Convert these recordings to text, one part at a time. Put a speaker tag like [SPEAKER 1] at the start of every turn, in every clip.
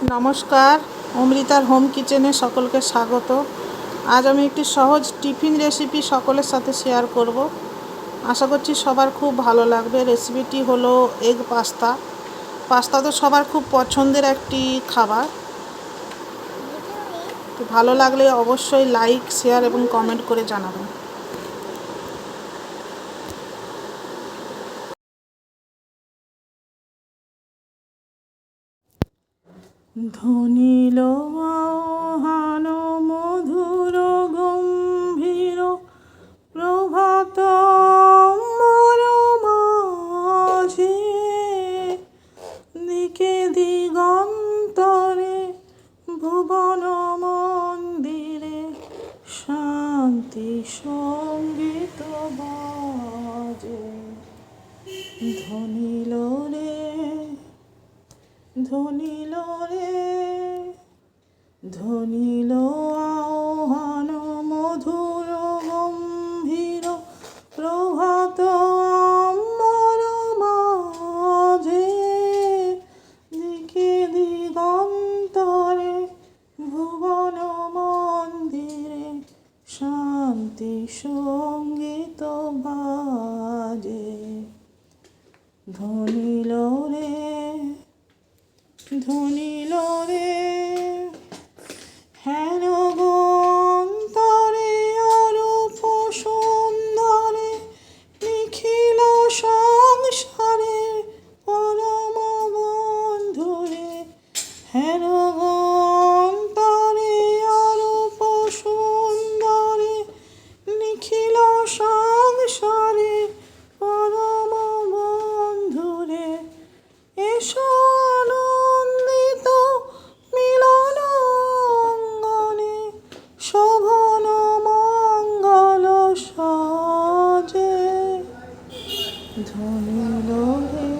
[SPEAKER 1] নমস্কার, অমৃতার হোম কিচেনে সকলকে স্বাগত। আজ আমি একটি সহজ টিফিন রেসিপি সকলের সাথে শেয়ার করব। আশা করছি সবার খুব ভালো লাগবে। রেসিপিটি হলো এগ পাস্তা। পাস্তা তো সবার খুব পছন্দের একটি খাবার। তো ভালো লাগলে অবশ্যই লাইক, শেয়ার এবং কমেন্ট করে জানাবেন। ধ্বনিল আহ্বান মধুর গম্ভীর প্রভাত মাঝে, দিকে দিগন্তরে ভুবন মন্দিরে শান্তি সঙ্গীত বাজে। ধ্বনিল রে, ধ্বনিল রে, ধ্বনিল আহ্বান মধুর গম্ভীর প্রভাত আমার মাঝে, দিকে দিগন্তরে ভুবন মন্দিরে শান্তি সঙ্গীত বাজে। ধ্বনিল রে, ধ্বনিল রে, হেন অন্তরে অরূপ সুন্দরে নিখিল সংসারে পরম বন্ধুরে। হেন অন্তরে অরূপ সুন্দরে নিখিল সংসারে পরম বন্ধুরে। এসো আনন্দিত মিলন অঙ্গনে, শোভন মঙ্গল সাজে। ধ্বনিল রে,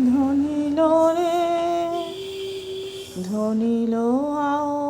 [SPEAKER 1] ধ্বনিল রে, ধ্বনিল আও